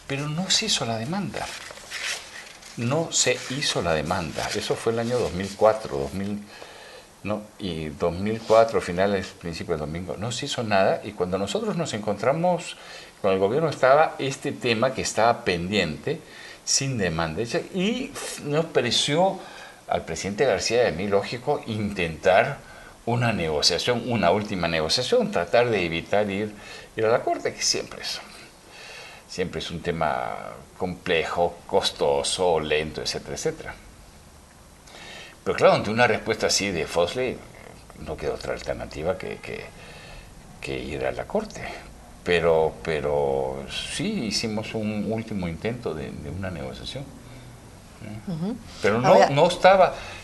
pero no se hizo la demanda. No se hizo la demanda. Eso fue el año 2004, 2000, ¿no? Y 2004, finales, principios del domingo, no se hizo nada. Y cuando nosotros nos encontramos con el gobierno estaba este tema que estaba pendiente, sin demanda. Y nos pareció al presidente García de mí lógico intentar una negociación, una última negociación, tratar de evitar ir a la Corte, que siempre es un tema complejo, costoso, lento, etcétera, etcétera. Pero claro, ante una respuesta así de Fosley, no queda otra alternativa que ir a la Corte. Pero sí hicimos un último intento de una negociación. Pero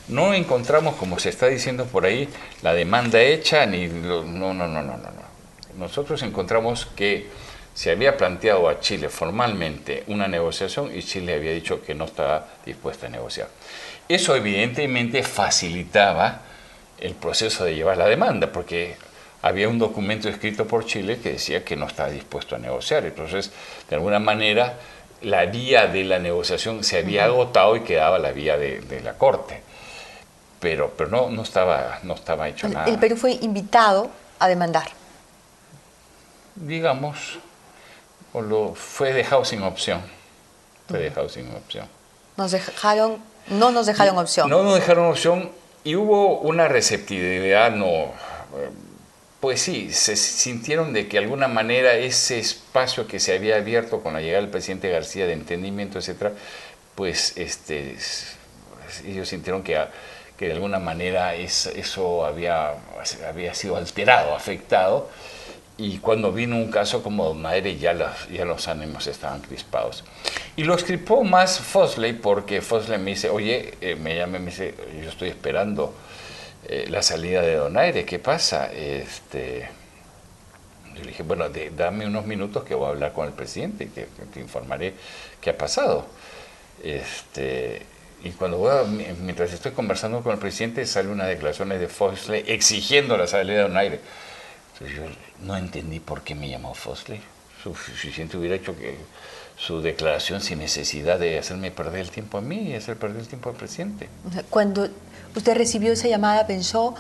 no encontramos, como se está diciendo por ahí, la demanda hecha, no. Nosotros encontramos que se había planteado a Chile formalmente una negociación y Chile había dicho que no estaba dispuesta a negociar. Eso evidentemente facilitaba el proceso de llevar la demanda, porque había un documento escrito por Chile que decía que no estaba dispuesto a negociar. Entonces, de alguna manera, la vía de la negociación se había agotado y quedaba la vía de la Corte. Pero no estaba hecho nada. El Perú fue invitado a demandar. Digamos, fue dejado sin opción. Fue dejado sin opción. No nos dejaron opción. No nos dejaron opción y hubo una receptividad, pues sí, se sintieron de que de alguna manera ese espacio que se había abierto con la llegada del presidente García de entendimiento, etcétera, pues ellos sintieron que de alguna manera eso había sido alterado, afectado, y cuando vino un caso como Donaire ya los ánimos estaban crispados. Y lo crispó más Fosley, porque Fosley me dice, oye, me llama y me dice, yo estoy esperando la salida de Donaire, ¿qué pasa? Yo le dije, bueno, dame unos minutos que voy a hablar con el presidente y te informaré qué ha pasado. Y mientras estoy conversando con el presidente, sale una declaración de Fosley exigiendo la salida de Donaire. Entonces yo no entendí por qué me llamó Fosley. Suficiente hubiera hecho que su declaración sin necesidad de hacerme perder el tiempo a mí y hacer perder el tiempo al presidente. Cuando usted recibió esa llamada, pensó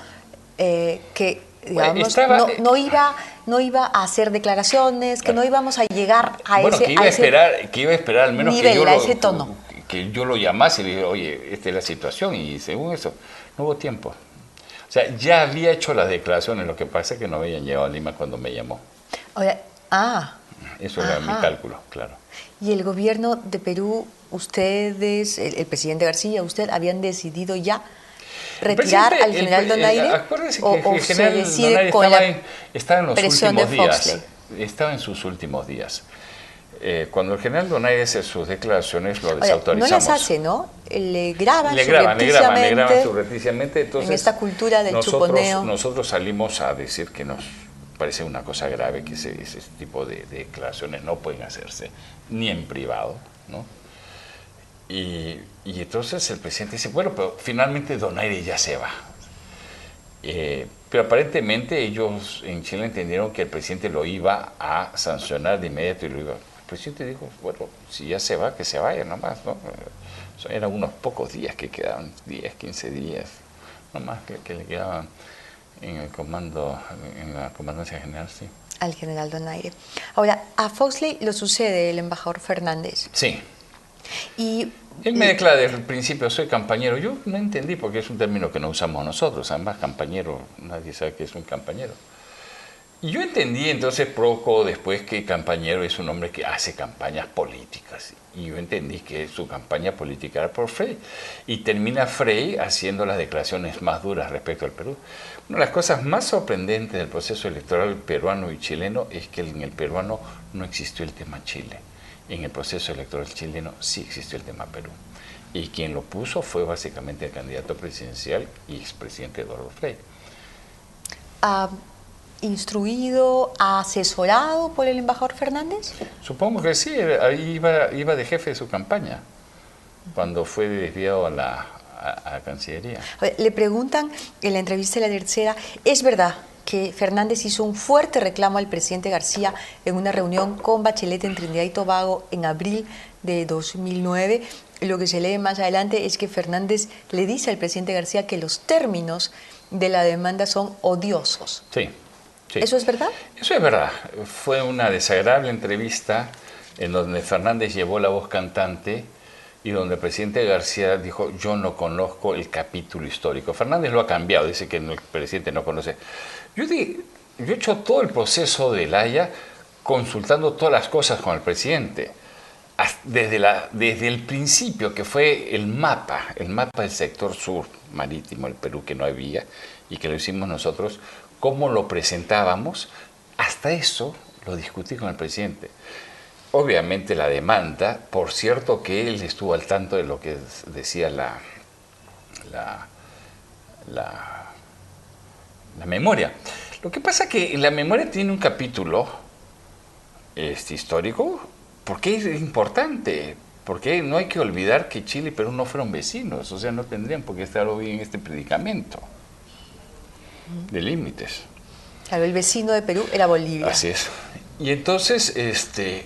que digamos, no iba a hacer declaraciones, que no íbamos a llegar a que iba a esperar al menos nivel, a ese tono. Que yo lo llamase y le dije, oye, esta es la situación, y según eso, no hubo tiempo. O sea, ya había hecho las declaraciones, lo que pasa es que no habían llegado a Lima cuando me llamó. Eso era mi cálculo, claro. ¿Y el gobierno de Perú, ustedes, el presidente García, usted, habían decidido ya retirar al general Donaire? Acuérdense que el general Donaire estaba en los últimos días. Estaba en sus últimos días. Cuando el general Donaire hace sus declaraciones, lo desautorizamos. No las hace, ¿no? Le graban subrepticiamente. Entonces, en esta cultura del chuponeo. Nosotros salimos a decir que nos parece una cosa grave, que ese tipo de declaraciones no pueden hacerse, ni en privado, ¿no? Y entonces el presidente dice, bueno, pero finalmente Donaire ya se va. Pero aparentemente ellos en Chile entendieron que el presidente lo iba a sancionar de inmediato y el presidente dijo, bueno, si ya se va, que se vaya nomás, ¿no? Eran unos pocos días que quedaban, 10, 15 días, nomás que le quedaban en el comando, en la comandancia general, sí. Al general Donaire. Ahora, a Fosley lo sucede el embajador Fernández. Sí. Y él me declara desde el principio, soy campañero. Yo no entendí porque es un término que no usamos nosotros. Además, campañero, nadie sabe qué es un campañero. Y yo entendí entonces poco después que campañero es un hombre que hace campañas políticas. Y yo entendí que su campaña política era por Frei. Y termina Frei haciendo las declaraciones más duras respecto al Perú. Una de las cosas más sorprendentes del proceso electoral peruano y chileno es que en el peruano no existió el tema Chile. En el proceso electoral chileno sí existió el tema Perú. Y quien lo puso fue básicamente el candidato presidencial y expresidente Eduardo Frei. ¿Instruido, asesorado por el embajador Fernández? Supongo que sí, ahí iba de jefe de su campaña, cuando fue desviado a la Cancillería. Le preguntan en la entrevista de La Tercera, ¿es verdad que Fernández hizo un fuerte reclamo al presidente García en una reunión con Bachelet en Trinidad y Tobago en abril de 2009. Lo que se lee más adelante es que Fernández le dice al presidente García que los términos de la demanda son odiosos. Sí, sí. ¿Eso es verdad? Eso es verdad. Fue una desagradable entrevista en donde Fernández llevó la voz cantante y donde el presidente García dijo: yo no conozco el capítulo histórico. Fernández lo ha cambiado, dice que el presidente no conoce. Yo he hecho todo el proceso de La Haya consultando todas las cosas con el presidente, desde el principio, que fue el mapa del sector sur marítimo del Perú, que no había, y que lo hicimos nosotros, cómo lo presentábamos, hasta eso lo discutí con el presidente. Obviamente la demanda, por cierto que él estuvo al tanto de lo que decía la memoria. Lo que pasa es que la memoria tiene un capítulo histórico, porque es importante, porque no hay que olvidar que Chile y Perú no fueron vecinos, o sea, no tendrían por qué estar hoy en este predicamento de límites. Claro, el vecino de Perú era Bolivia. Así es. Y entonces,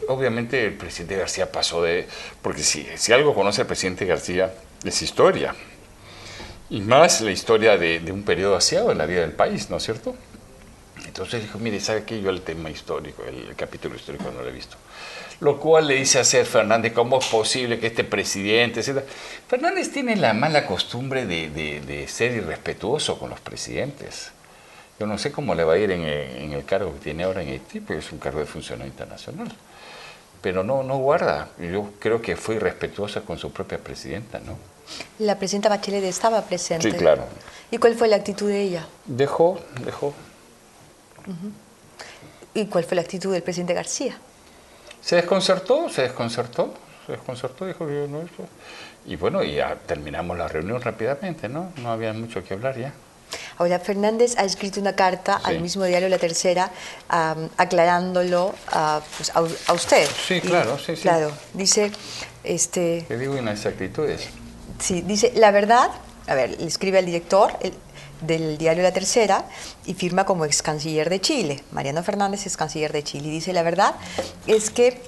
obviamente el presidente García pasó de... Porque si algo conoce el presidente García es historia. Y más la historia de un periodo asiago en la vida del país, ¿no es cierto? Entonces dijo: mire, ¿sabe qué? Yo el tema histórico, el capítulo histórico no lo he visto. Lo cual le dice a Fernández: ¿cómo es posible que este presidente, etcétera? Fernández tiene la mala costumbre de ser irrespetuoso con los presidentes. Yo no sé cómo le va a ir en el cargo que tiene ahora en Haití, porque es un cargo de funcionario internacional. Pero no guarda. Yo creo que fue irrespetuosa con su propia presidenta, ¿no? La presidenta Bachelet estaba presente. Sí, claro. ¿Y cuál fue la actitud de ella? Dejó. ¿Y cuál fue la actitud del presidente García? Se desconcertó, dijo que yo no hizo. Y bueno, ya terminamos la reunión rápidamente, ¿no? No había mucho que hablar ya. Ahora, Fernández ha escrito una carta al mismo diario La Tercera, aclarándolo pues, a usted. Sí, claro, sí. Claro, dice... ¿Qué digo inexactitudes? Sí, dice, la verdad, a ver, le escribe al director del diario La Tercera y firma como ex canciller de Chile. Mariano Fernández es canciller de Chile. Y dice, la verdad es que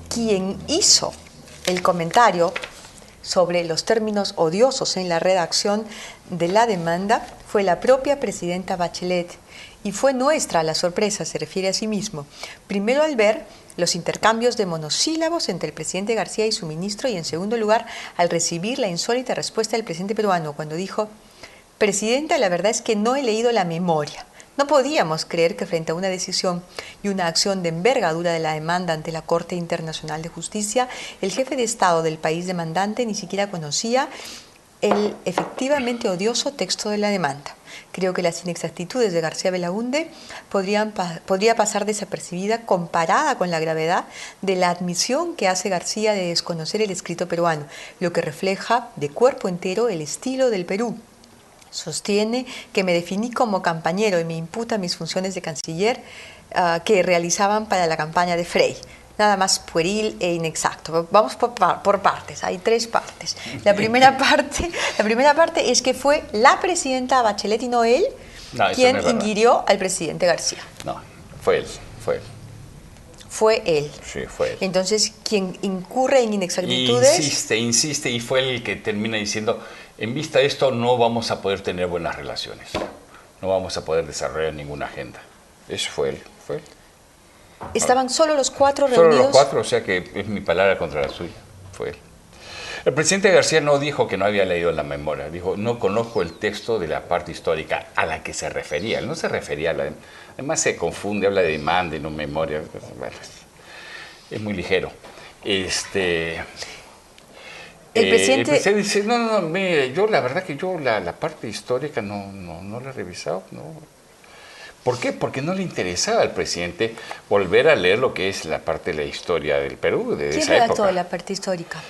quien hizo el comentario sobre los términos odiosos en la redacción de la demanda fue la propia presidenta Bachelet, y fue nuestra la sorpresa, se refiere a sí mismo, primero al ver los intercambios de monosílabos entre el presidente García y su ministro, y en segundo lugar al recibir la insólita respuesta del presidente peruano cuando dijo: presidenta, la verdad es que no he leído la memoria. No podíamos creer que frente a una decisión y una acción de envergadura de la demanda ante la Corte Internacional de Justicia, el jefe de Estado del país demandante ni siquiera conocía el efectivamente odioso texto de la demanda. Creo que las inexactitudes de García Belaúnde podría pasar desapercibida comparada con la gravedad de la admisión que hace García de desconocer el escrito peruano, lo que refleja de cuerpo entero el estilo del Perú. Sostiene que me definí como campañero y me imputa mis funciones de canciller que realizaban para la campaña de Frei. Nada más pueril e inexacto. Vamos por partes, hay tres partes. La primera parte es que fue la presidenta Bachelet y no él quien inquirió al presidente García. No, fue él. Fue él. Sí, fue él. Entonces, quien incurre en inexactitudes... Insiste, y fue el que termina diciendo: en vista de esto no vamos a poder tener buenas relaciones, no vamos a poder desarrollar ninguna agenda. Eso fue él. ¿Estaban solo los cuatro reunidos? Solo los cuatro, o sea que es mi palabra contra la suya, fue él. El presidente García no dijo que no había leído la memoria, dijo: no conozco el texto de la parte histórica a la que se refería. Él no se refería a la... Además se confunde, habla de demanda y no memoria. Bueno, es muy ligero. El presidente dice: no, mire, yo la verdad que yo la parte histórica no la he revisado, no. ¿Por qué? Porque no le interesaba al presidente volver a leer lo que es la parte de la historia del Perú de esa época. ¿Quién redactó la parte histórica?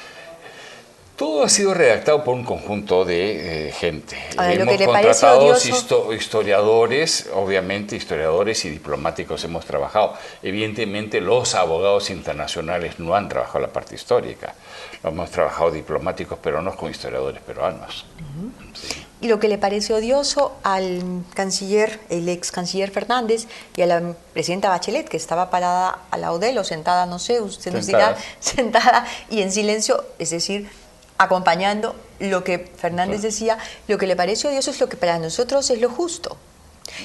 Todo ha sido redactado por un conjunto de gente. Hemos contratado historiadores, obviamente historiadores y diplomáticos hemos trabajado. Evidentemente los abogados internacionales no han trabajado la parte histórica. Hemos trabajado diplomáticos peruanos con historiadores peruanos. Sí. lo que le parece odioso al canciller, el ex canciller Fernández y a la presidenta Bachelet, que estaba parada al lado de él o sentada, no sé, usted nos dirá, sentada y en silencio, es decir, acompañando lo que Fernández decía. Lo que le parece odioso es lo que para nosotros es lo justo,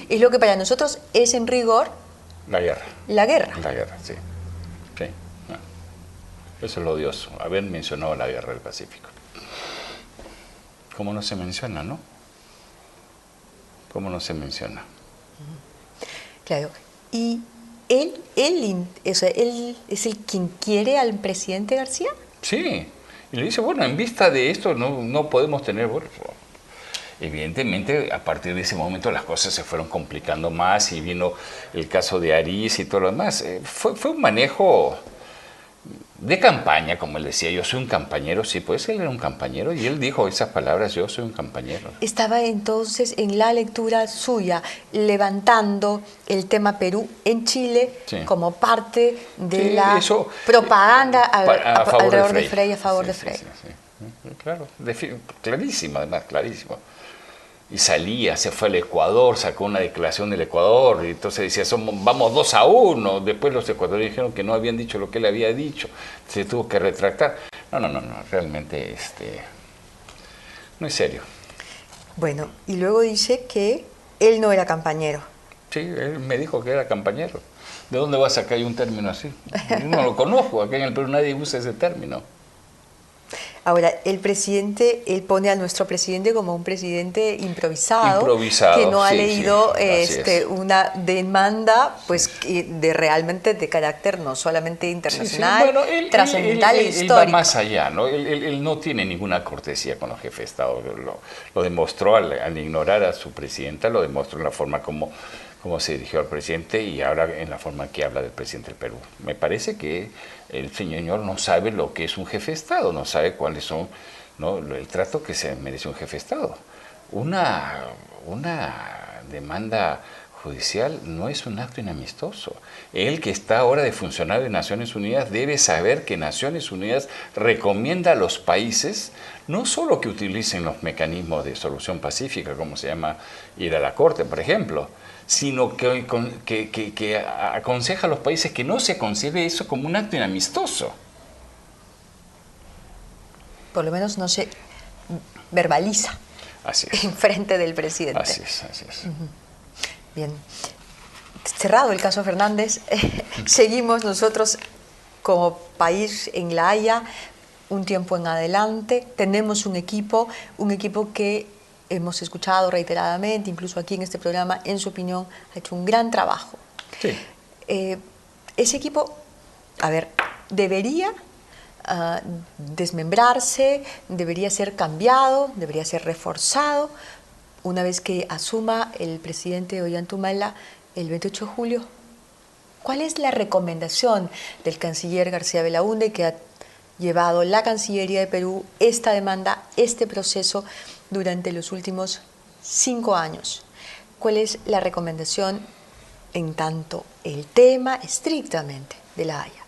es lo que para nosotros es en rigor la guerra. La guerra. La guerra, sí. Sí. No. Eso es lo odioso, haber mencionado la guerra del Pacífico. ¿Cómo no se menciona, no? ¿Cómo no se menciona? Claro. Y él es el quien quiere al presidente García. Sí. Y le dice, bueno, en vista de esto no podemos tener... Bueno, evidentemente, a partir de ese momento las cosas se fueron complicando más y vino el caso de Ariz y todo lo demás. Fue un manejo de campaña, como él decía, yo soy un campañero, sí, pues él era un campañero y él dijo esas palabras, yo soy un campañero. Estaba entonces en la lectura suya levantando el tema Perú en Chile como parte de la propaganda alrededor de Frei, a favor de Frei. Claro, clarísimo además, clarísimo. Y salía, se fue al Ecuador, sacó una declaración del Ecuador, y entonces decía, vamos 2-1, después los ecuatorianos dijeron que no habían dicho lo que él había dicho, se tuvo que retractar. No, realmente no es serio. Bueno, y luego dice que él no era campañero. Sí, él me dijo que era campañero. ¿De dónde va a sacar un término así? Yo no lo conozco, acá en el Perú nadie usa ese término. Ahora, el presidente, él pone a nuestro presidente como un presidente improvisado que no ha leído una demanda pues realmente de carácter no solamente internacional, bueno, trascendental e histórico. Él va más allá, ¿no? Él no tiene ninguna cortesía con los jefes de Estado. Lo demostró al ignorar a su presidenta, lo demostró en la forma como se dirigió al presidente y ahora en la forma que habla del presidente del Perú. Me parece que el señor no sabe lo que es un jefe de Estado, no sabe cuáles son, ¿no?, el trato que se merece un jefe de Estado. Una demanda judicial no es un acto inamistoso. Él, que está ahora de funcionario de Naciones Unidas, debe saber que Naciones Unidas recomienda a los países no solo que utilicen los mecanismos de solución pacífica, como se llama ir a la corte, por ejemplo, sino que aconseja a los países que no se considere eso como un acto inamistoso. Por lo menos no se verbaliza. Así es. En frente del presidente. Así es, así es. Bien. Cerrado el caso Fernández, seguimos nosotros como país en La Haya un tiempo en adelante. Tenemos un equipo que hemos escuchado reiteradamente, incluso aquí en este programa, en su opinión, ha hecho un gran trabajo. Sí. Ese equipo, debería desmembrarse, debería ser cambiado, debería ser reforzado una vez que asuma el presidente Ollanta el 28 de julio. ¿Cuál es la recomendación del canciller García Belaúnde, que ha llevado la Cancillería de Perú esta demanda, este proceso durante los últimos 5 años? ¿Cuál es la recomendación en tanto el tema estrictamente de La Haya?